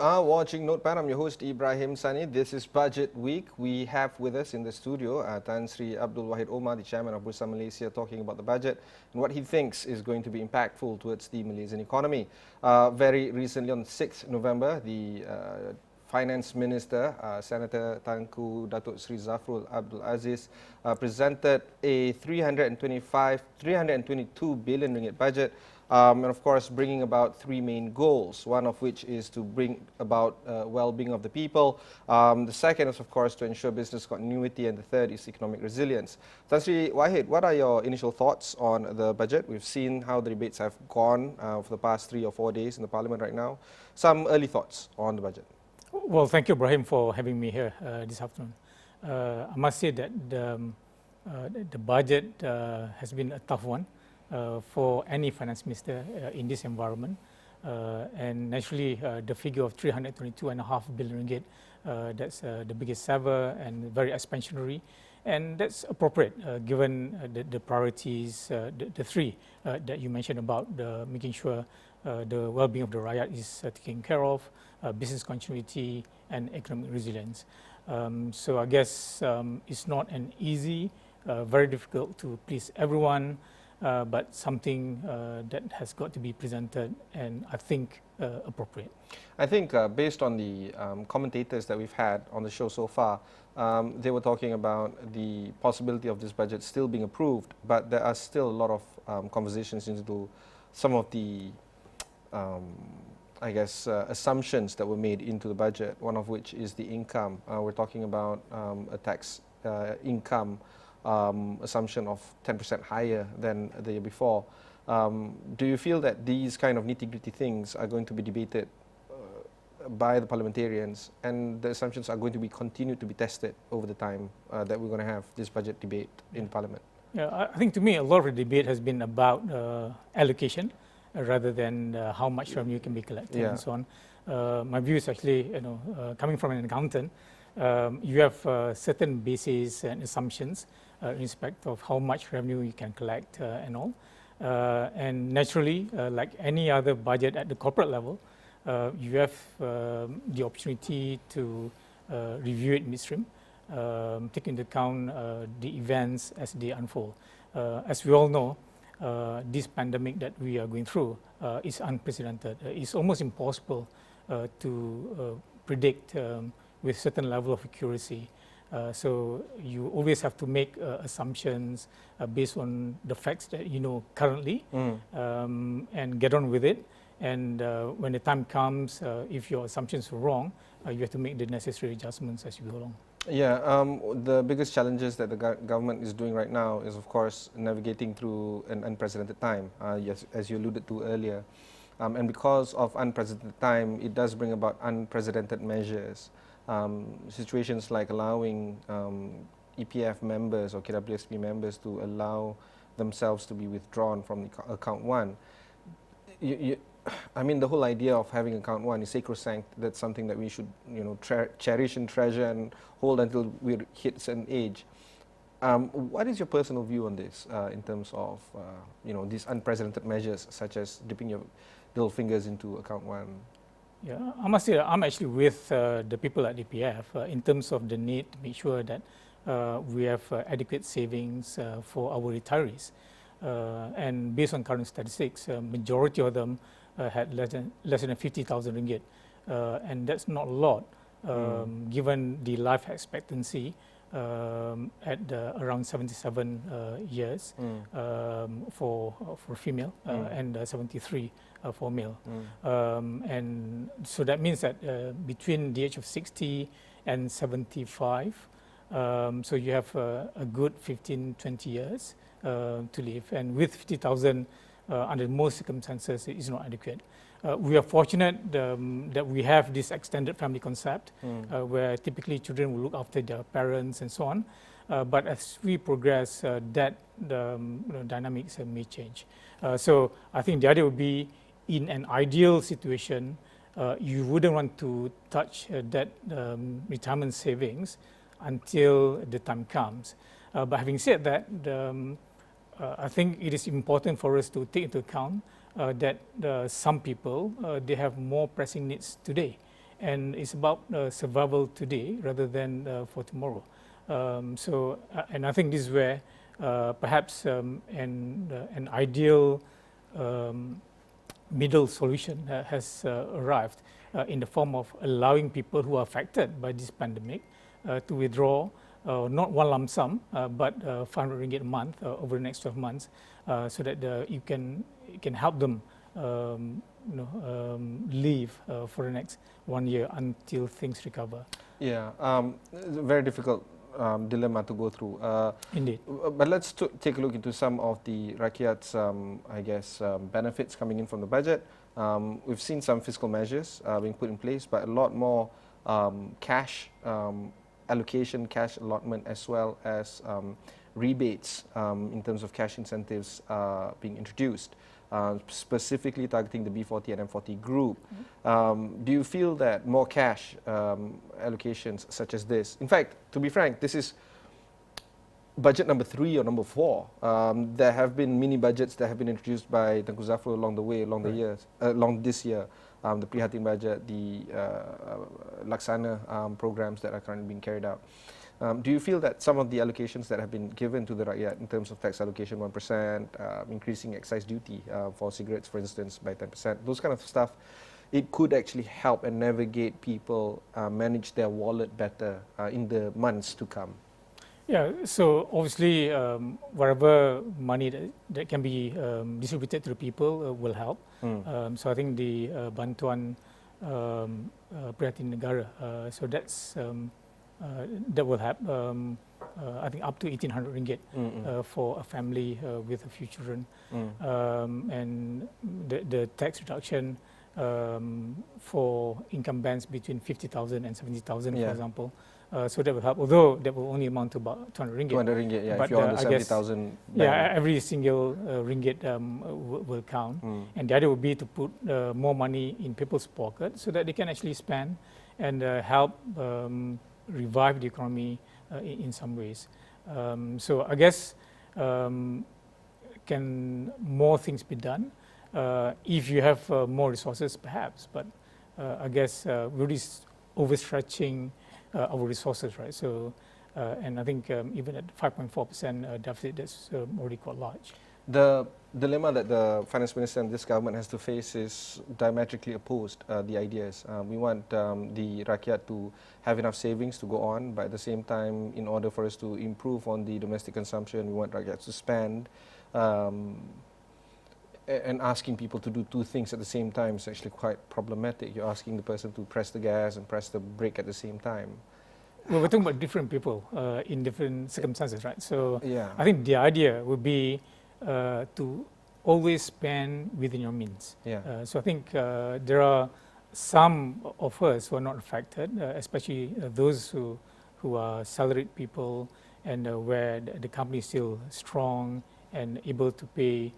are watching Notepad. I'm your host Ibrahim Sani. This is Budget Week. We have with us in the studio Sri Abdul Wahid Omar, the chairman of Bursa Malaysia, talking about the budget and what he thinks is going to be impactful towards the Malaysian economy. Very recently, on 6th November, the Finance Minister, Senator Tangku Datuk Sri Abdul Aziz, presented a 322 billion ringgit budget. And of course, bringing about three main goals, one of which is to bring about well-being of the people. The second is, of course, to ensure business continuity, and the third is economic resilience. Sri Wahid, what are your initial thoughts on the budget? We've seen how the debates have gone for the past 3 or 4 days in the Parliament right now. Some early thoughts on the budget. Well, thank you, Ibrahim, for having me here this afternoon. I must say that the budget has been a tough one for any finance minister in this environment, and naturally the figure of 322.5 billion ringgit, that's the biggest ever and very expansionary, and that's appropriate given the priorities, the three that you mentioned about making sure the well-being of the rakyat is taken care of, business continuity and economic resilience. So I guess it's not an easy, very difficult to please everyone, but something that has got to be presented, and I think appropriate. I think based on the commentators that we've had on the show so far, they were talking about the possibility of this budget still being approved, but there are still a lot of conversations into some of the assumptions that were made into the budget, one of which is the income. We're talking about a tax income assumption of 10% higher than the year before. Do you feel that these kind of nitty-gritty things are going to be debated by the parliamentarians, and the assumptions are going to be continued to be tested over the time that we're going to have this budget debate in Parliament? Yeah, I think to me a lot of the debate has been about allocation rather than how much revenue can be collected and so on. My view is actually, coming from an accountant, you have certain bases and assumptions in respect of how much revenue you can collect and all. And naturally, like any other budget at the corporate level, you have the opportunity to review it midstream, take into account the events as they unfold. As we all know, this pandemic that we are going through is unprecedented. It's almost impossible to predict with certain level of accuracy. So you always have to make assumptions based on the facts that you know currently, and get on with it. And when the time comes, if your assumptions are wrong, you have to make the necessary adjustments as you go along. Yeah, the biggest challenges that the government is doing right now is, of course, navigating through an unprecedented time, yes, as you alluded to earlier. And because of unprecedented time, it does bring about unprecedented measures. Situations like allowing EPF members or KWSP members to allow themselves to be withdrawn from account one. I mean, the whole idea of having account one is sacrosanct. That's something that we should, cherish and treasure and hold until we hit a certain age. What is your personal view on this in terms of, these unprecedented measures, such as dipping your little fingers into account one? Yeah, I must say I'm actually with the people at EPF in terms of the need to make sure that we have adequate savings for our retirees. And based on current statistics, majority of them had less than 50,000 ringgit, and that's not a lot given the life expectancy at around 77 years for female and 73 for male. And so that means that between the age of 60 and 75, so you have a good 15-20 years to live, and with 50,000 under most circumstances it is not adequate. We are fortunate that we have this extended family concept where typically children will look after their parents and so on. But as we progress, that dynamics may change. So I think the idea would be, in an ideal situation, you wouldn't want to touch that retirement savings until the time comes. But having said that, I think it is important for us to take into account that some people, they have more pressing needs today. and it's about survival today rather than for tomorrow. And I think this is where perhaps an ideal middle solution has arrived in the form of allowing people who are affected by this pandemic to withdraw not one lump sum, but 500 ringgit a month over the next 12 months, so that you can help them live for the next 1 year until things recover. Yeah, it's a very difficult dilemma to go through. Indeed. But let's take a look into some of the Rakyat's, I guess, benefits coming in from the budget. We've seen some fiscal measures being put in place, but a lot more cash allocation, cash allotment, as well as rebates in terms of cash incentives being introduced, specifically targeting the B40 and M40 group. Do you feel that more cash allocations such as this, in fact, to be frank, this is budget number 3 or number 4. There have been mini budgets that have been introduced by Tengku Zafrul along the way, along the years, along this year. The Prihatin budget, the Laksana programs that are currently being carried out. Do you feel that some of the allocations that have been given to the Rakyat in terms of tax allocation 1%, increasing excise duty for cigarettes, for instance, by 10%, those kind of stuff, it could actually help and navigate people manage their wallet better in the months to come? Yeah, so obviously whatever money that can be distributed to the people will help. So I think the Bantuan Prihatin Negara, so that will help. I think up to 1,800 ringgit for a family with a few children, and the tax reduction for income bands between 50,000 and 70,000, for example. So that will help, although that will only amount to about 200 ringgit. 200 ringgit, yeah, but if you're on the 70,000. Yeah, every single ringgit will count. And the idea would be to put more money in people's pockets so that they can actually spend and help revive the economy in some ways. So I guess can more things be done if you have more resources, perhaps, but I guess really overstretching our resources, right? So, and I think even at 5.4% deficit, that's already quite large. The dilemma that the finance minister and this government has to face is diametrically opposed, the ideas. We want the Rakyat to have enough savings to go on, but at the same time, in order for us to improve on the domestic consumption, we want Rakyat to spend. And asking people to do two things at the same time is actually quite problematic. You're asking the person to press the gas and press the brake at the same time. Well, we're talking about different people in different circumstances, right? So yeah. I think the idea would be to always spend within your means. Yeah. So I think there are some of us who are not affected, especially those who are salaried people and where the company is still strong and able to pay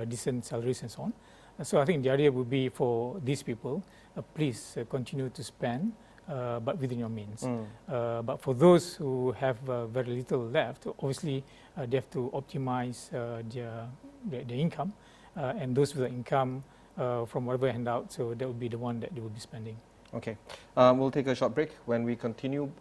decent salaries and so on. So I think the idea would be for these people, please continue to spend, but within your means. But for those who have very little left, obviously they have to optimize their income, and those with the income from whatever handout, so that would be the one that they will be spending. Okay, we'll take a short break. When we continue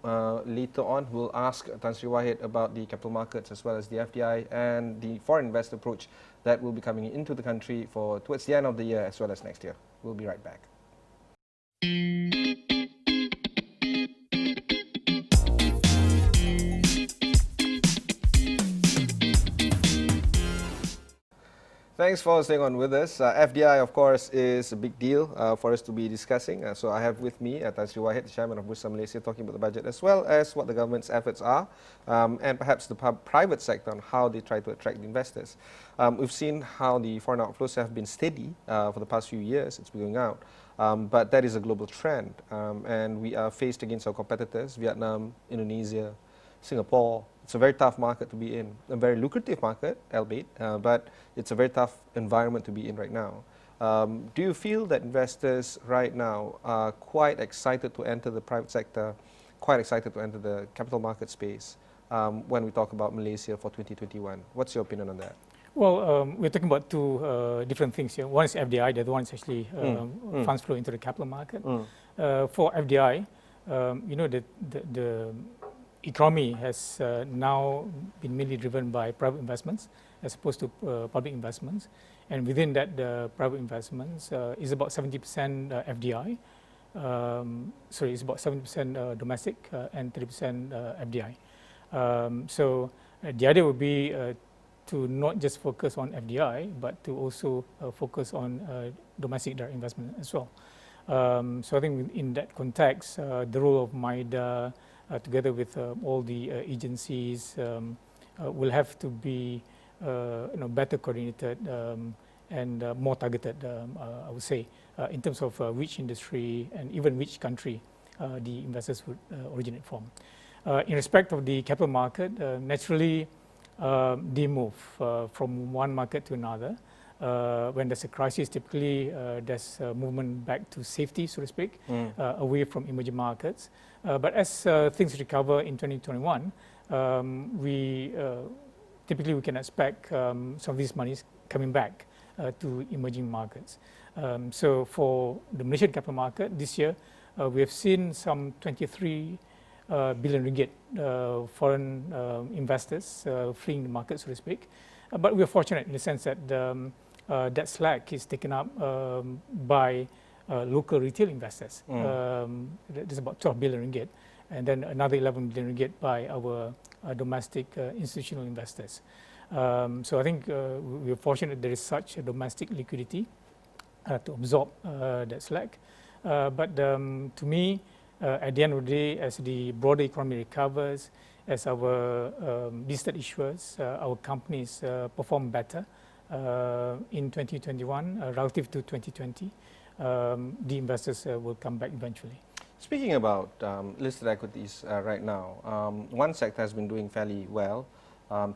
later on, we'll ask Tan Sri Wahid about the capital markets as well as the FDI and the foreign investor approach that will be coming into the country for towards the end of the year as well as next year. We'll be right back. Thanks for staying on with us. FDI, of course, is a big deal for us to be discussing. So I have with me Tan Sri Wahid, the Chairman of Bursa Malaysia, talking about the budget as well as what the government's efforts are and perhaps the private sector on how they try to attract the investors. We've seen how the foreign outflows have been steady for the past few years. It's been going out. But that is a global trend. And we are faced against our competitors, Vietnam, Indonesia, Singapore. It's a very tough market to be in, a very lucrative market, albeit, but it's a very tough environment to be in right now. Do you feel that investors right now are quite excited to enter the private sector, quite excited to enter the capital market space when we talk about Malaysia for 2021? What's your opinion on that? Well, we're talking about two different things here. One is FDI, the other one is actually funds flow into the capital market. For FDI, the economy has now been mainly driven by private investments as opposed to public investments, and within that, the private investments is about 70% FDI. It's about 70% domestic and 30% FDI. So the idea would be to not just focus on FDI, but to also focus on domestic direct investment as well. So I think in that context, the role of MIDA, together with all the agencies, will have to be better coordinated and more targeted, I would say, in terms of which industry and even which country the investors would originate from. In respect of the capital market, naturally, they move from one market to another. When there's a crisis, typically there's a movement back to safety, so to speak, away from emerging markets. But as things recover in 2021, typically we can expect some of these monies coming back to emerging markets. So for the Malaysian capital market this year, we have seen some 23 billion ringgit foreign investors fleeing the market, so to speak. But we are fortunate in the sense that that slack is taken up by local retail investors. There's about 12 billion ringgit, and then another 11 billion ringgit by our domestic institutional investors. So I think we are fortunate there is such a domestic liquidity to absorb that slack. But to me, at the end of the day, as the broader economy recovers, as our listed issuers, our companies perform better in 2021 relative to 2020, the investors will come back eventually. Speaking about listed equities right now, one sector has been doing fairly well,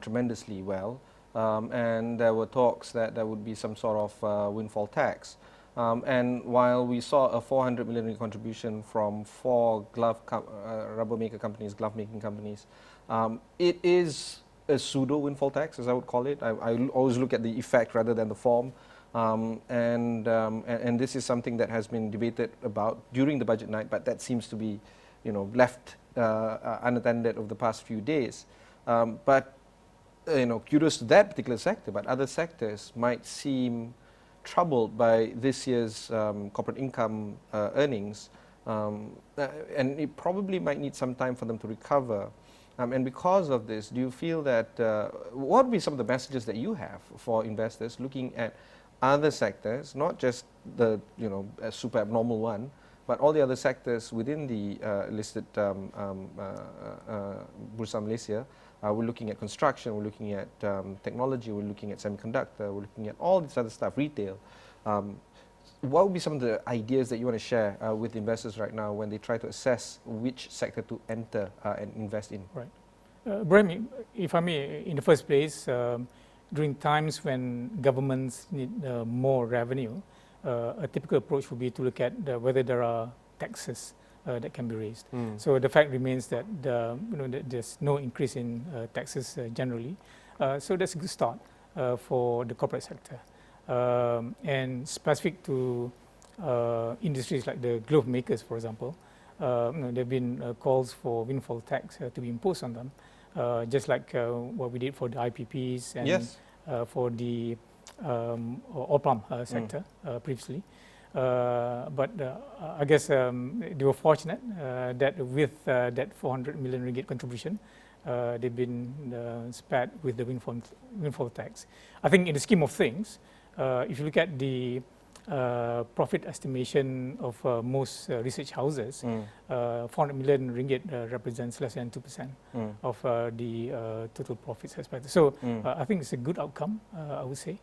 tremendously well, and there were talks that there would be some sort of windfall tax. And while we saw a 400 million contribution from 4 rubber maker companies, glove making companies, it is a pseudo windfall tax, as I would call it. I always look at the effect rather than the form. And this is something that has been debated about during the budget night, but that seems to be, left unattended over the past few days. But kudos to that particular sector, but other sectors might seem troubled by this year's corporate income earnings, and it probably might need some time for them to recover. And because of this, do you feel that, what would be some of the messages that you have for investors looking at other sectors, not just the a super abnormal one, but all the other sectors within the listed Bursa Malaysia? We're looking at construction, we're looking at technology, we're looking at semiconductor, we're looking at all this other stuff, retail. What would be some of the ideas that you want to share with investors right now when they try to assess which sector to enter and invest in? Right. Ibrahim, if I may, in the first place, during times when governments need more revenue, a typical approach would be to look at whether there are taxes that can be raised. So the fact remains that there's no increase in taxes generally. So that's a good start for the corporate sector. And specific to industries like the glove makers, for example, there have been calls for windfall tax to be imposed on them, just like what we did for the IPPs and yes. For the oil palm sector previously. But I guess they were fortunate that with that 400 million ringgit contribution, they've been spared with the windfall tax. I think in the scheme of things, if you look at the profit estimation of most research houses, 400 million ringgit represents less than 2% of the total profits expected. So I think it's a good outcome, I would say,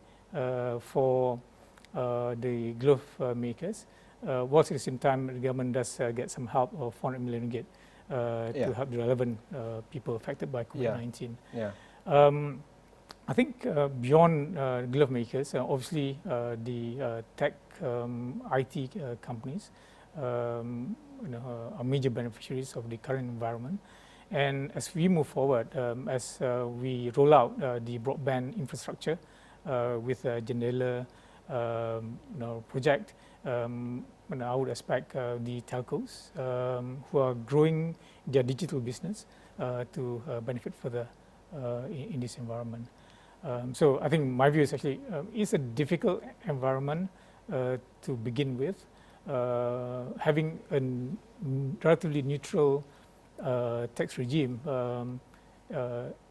for the glove makers. Whilst at the same time, the government does get some help of 400 million ringgit to help the relevant people affected by COVID-19. Yeah. I think beyond glove makers, obviously the tech IT companies are major beneficiaries of the current environment. And as we move forward, as we roll out the broadband infrastructure with Jendela project, I would expect the telcos who are growing their digital business to benefit further in this environment. So I think my view is actually it's a difficult environment to begin with. Having a relatively neutral tax regime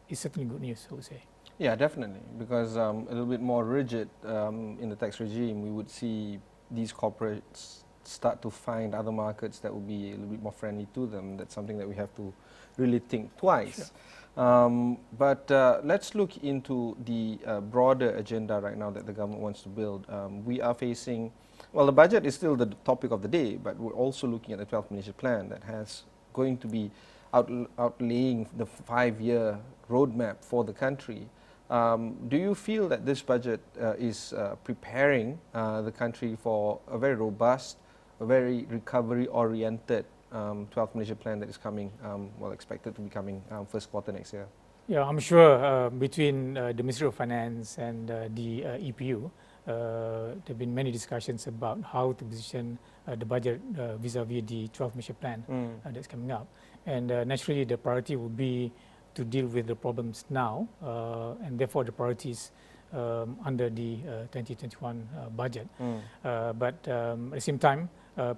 is certainly good news, I would say. Yeah, definitely, because a little bit more rigid in the tax regime, we would see these corporates start to find other markets that will be a little bit more friendly to them. That's something that we have to really think twice. Sure. But let's look into the broader agenda right now that the government wants to build. We are facing, well, the budget is still the topic of the day, but we're also looking at the 12th Malaysia Plan that has going to be outlaying the 5-year roadmap for the country. Do you feel that this budget is preparing the country for a very robust, a very recovery-oriented 12th Malaysia Plan that is coming, well, expected to be coming first quarter next year? Yeah, I'm sure between the Ministry of Finance and the EPU, there have been many discussions about how to position the budget vis-a-vis the 12th Malaysia Plan that's coming up. And naturally, the priority will be to deal with the problems now, and therefore the priorities under the 2021 budget. But at the same time,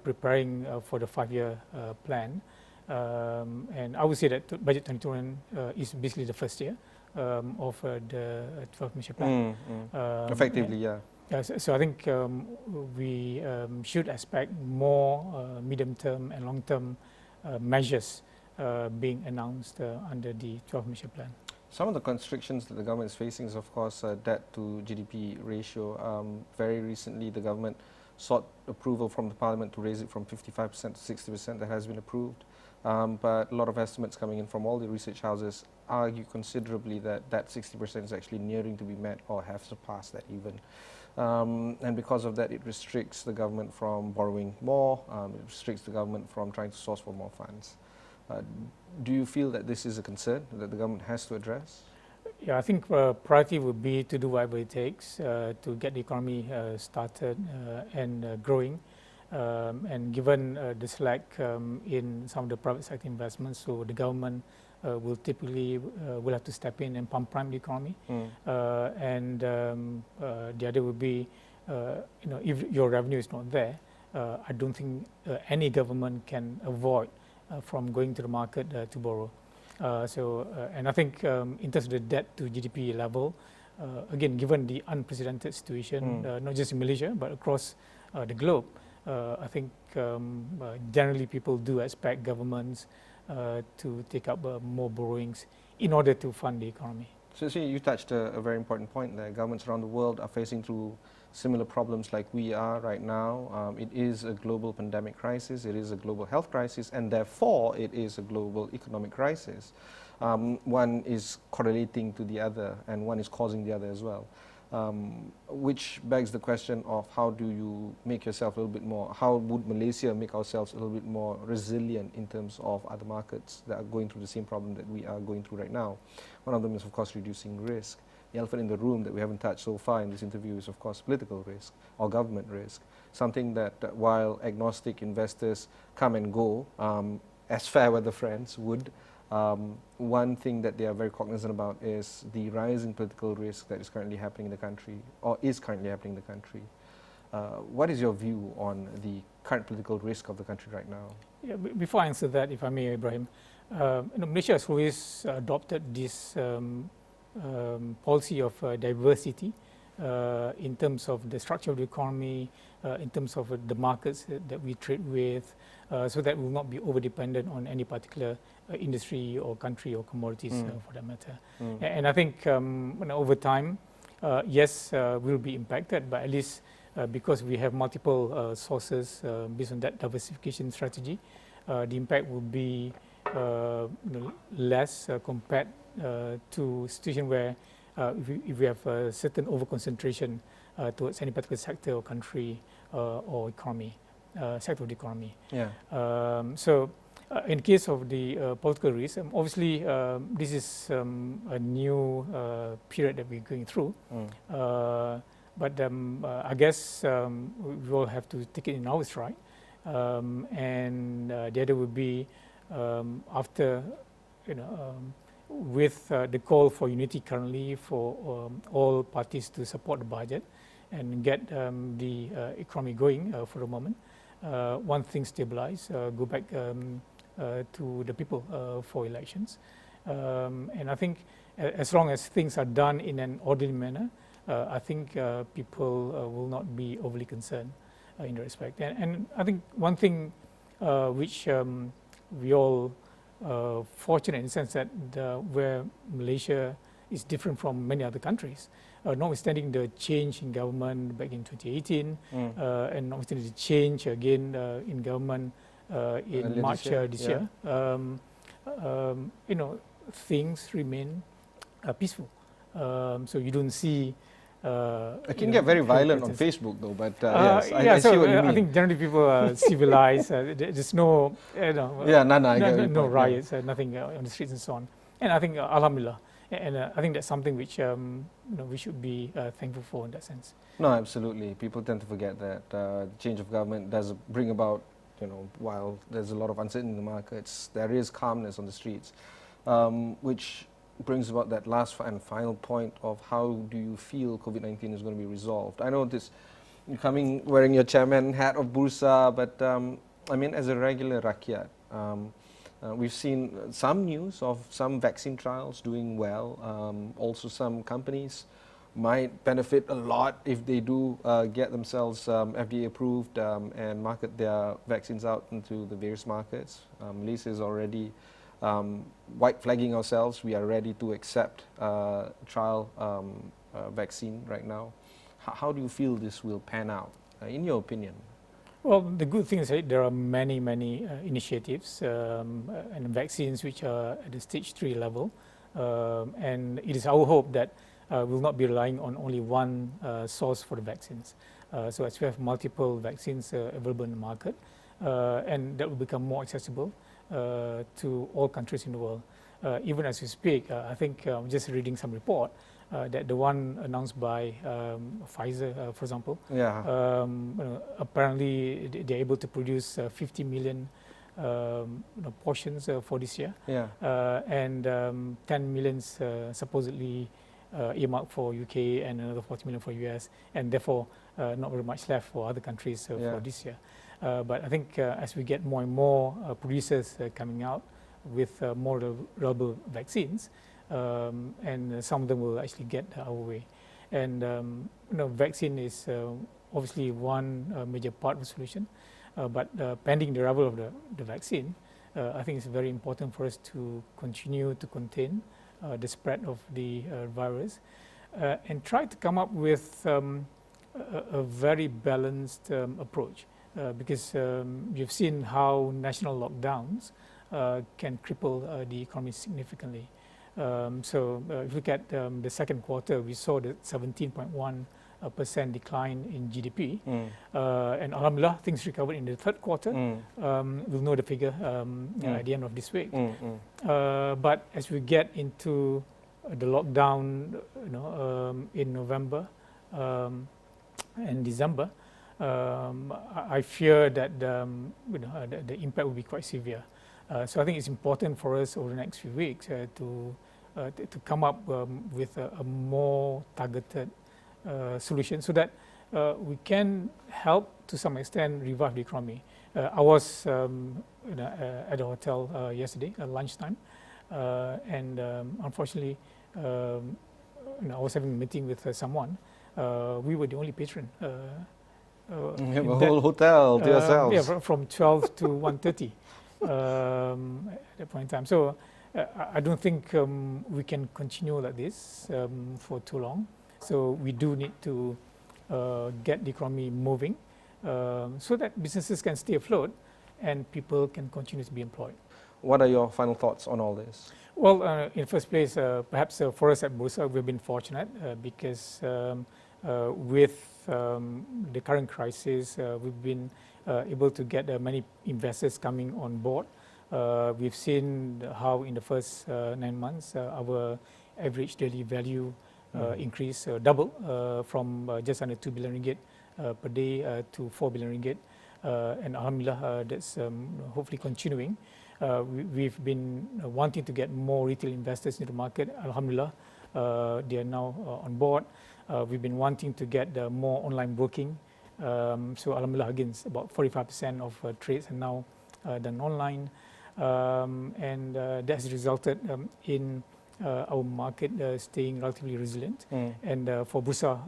preparing for the 5-year plan. And I would say that budget 2021 is basically the first year of the 12th Malaysia Plan. Effectively, yeah. So I think we should expect more medium-term and long-term measures being announced under the 12th Malaysia Plan. Some of the constrictions that the government is facing is, of course, debt to GDP ratio. Very recently, the government sought approval from the Parliament to raise it from 55% to 60%. That has been approved. But a lot of estimates coming in from all the research houses argue considerably that that 60% is actually nearing to be met or have surpassed that even. And because of that, it restricts the government from borrowing more, it restricts the government from trying to source for more funds. Do you feel that this is a concern that the government has to address? Yeah, I think priority would be to do whatever it takes to get the economy started and growing. And given the slack in some of the private sector investments, so the government will typically will have to step in and pump prime the economy. And the other would be, if your revenue is not there, I don't think any government can avoid from going to the market to borrow. And I think in terms of the debt to GDP level, again, given the unprecedented situation, not just in Malaysia, but across the globe, I think generally people do expect governments to take up more borrowings in order to fund the economy. So you touched a very important point there. Governments around the world are facing through similar problems like we are right now. It is a global pandemic crisis, it is a global health crisis, and therefore it is a global economic crisis. One is correlating to the other, and one is causing the other as well. Which begs the question of how do you make yourself a little bit more, how would Malaysia make ourselves a little bit more resilient in terms of other markets that are going through the same problem that we are going through right now? One of them is, of course, reducing risk. The elephant in the room that we haven't touched so far in this interview is, of course, political risk or government risk. Something that while agnostic investors come and go, as fair weather friends would, one thing that they are very cognizant about is the rising political risk that is currently happening in the country, or is currently happening in the country. What is your view on the current political risk of the country right now? Yeah, before I answer that, if I may, Ibrahim, Malaysia has always adopted this policy of diversity in terms of the structure of the economy, in terms of the markets that we trade with, so that we will not be over-dependent on any particular industry or country or commodities for that matter. And I think over time, yes, we'll be impacted, but at least because we have multiple sources based on that diversification strategy, the impact will be less compared to a situation where if we have a certain over-concentration towards any particular sector or country or economy, sector of the economy. Yeah. So in case of the political risk, obviously this is a new period that we're going through. But I guess we will have to take it in our stride and the other would be after, with the call for unity currently for all parties to support the budget and get the economy going for a moment. Once things stabilize, go back to the people for elections. And I think as long as things are done in an orderly manner, I think people will not be overly concerned in that respect. And I think one thing which we all fortunate in the sense that where Malaysia is different from many other countries, notwithstanding the change in government back in 2018, and notwithstanding the change again in government in March this year, things remain peaceful. So you don't see. It can get very violent on Facebook, though. But yes, I so see what you mean. I think generally people are civilized. There's no, no riots, nothing on the streets and so on. And I think Alhamdulillah, and I think that's something which we should be thankful for in that sense. No, absolutely. People tend to forget that change of government does bring about, while there's a lot of uncertainty in the markets, there is calmness on the streets, which brings about that last and final point of how do you feel COVID-19 is going to be resolved. I know this, you're coming wearing your chairman hat of Bursa, but I mean, as a regular rakyat, we've seen some news of some vaccine trials doing well. Also, some companies might benefit a lot if they do get themselves FDA approved and market their vaccines out into the various markets. Malaysia is already white flagging ourselves. We are ready to accept trial vaccine right now. How do you feel this will pan out, in your opinion? Well, the good thing is that there are many initiatives and vaccines which are at the stage 3 level, and it is our hope that we'll not be relying on only one source for the vaccines. So as we have multiple vaccines available in the market, and that will become more accessible to all countries in the world. Even as we speak, I think just reading some report that the one announced by Pfizer, for example, apparently they're able to produce 50 million portions for this year, and 10 million supposedly earmarked for UK and another 40 million for US, and therefore not very much left for other countries for this year. But I think as we get more and more producers coming out with more reliable vaccines, and some of them will actually get our way. And vaccine is obviously one major part of the solution, but pending the arrival of the vaccine, I think it's very important for us to continue to contain the spread of the virus and try to come up with a very balanced approach. Because you've seen how national lockdowns can cripple the economy significantly. So if you look at the second quarter, we saw the 17.1% decline in GDP. And Alhamdulillah, things recovered in the third quarter. We'll know the figure at the end of this week. But as we get into the lockdown in November and December, I fear that the impact will be quite severe. So I think it's important for us over the next few weeks to come up with a more targeted solution so that we can help to some extent revive the economy. I was at a hotel yesterday at lunchtime, and unfortunately, I was having a meeting with someone. We were the only patron. You have a whole hotel to yourselves. Yeah, from 12 to 1:30 at that point in time. So I don't think we can continue like this for too long. So we do need to get the economy moving so that businesses can stay afloat and people can continue to be employed. What are your final thoughts on all this? Well, in the first place, perhaps for us at Bursa, we've been fortunate because with the current crisis, we've been able to get many investors coming on board. We've seen how in the first 9 months, our average daily value increase double from just under 2 billion ringgit per day to 4 billion ringgit. and alhamdulillah, that's hopefully continuing. We've been wanting to get more retail investors into the market. Alhamdulillah, they are now on board. We've been wanting to get more online broking. So alhamdulillah, again, about 45% of trades are now done online. And that's resulted in our market staying relatively resilient. And for Bursa,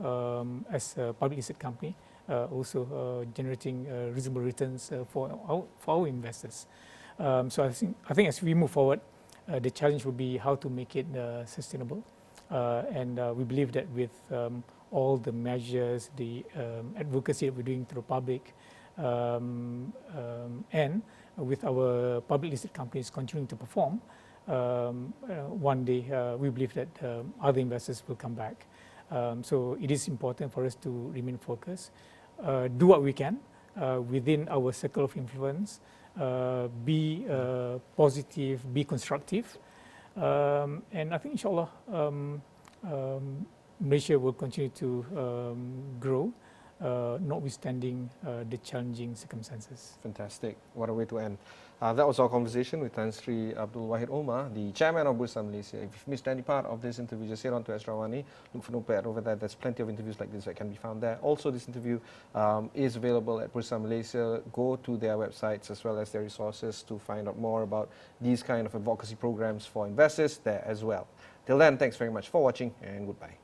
as a public listed company, also generating reasonable returns for our investors. So I think as we move forward, the challenge will be how to make it sustainable. And we believe that with all the measures, the advocacy that we're doing to the public, and with our public listed companies continuing to perform, one day we believe that other investors will come back. So it is important for us to remain focused, do what we can within our circle of influence, be positive, be constructive, and I think inshallah Malaysia will continue to grow, notwithstanding the challenging circumstances. Fantastic. What a way to end. That was our conversation with Tan Sri Abdul Wahid Omar, the chairman of Bursa Malaysia. If you've missed any part of this interview, just head on to Astro AWANI, look for Notepad over there. There's plenty of interviews like this that can be found there. Also, this interview is available at Bursa Malaysia. Go to their websites as well as their resources to find out more about these kind of advocacy programs for investors there as well. Till then, thanks very much for watching and goodbye.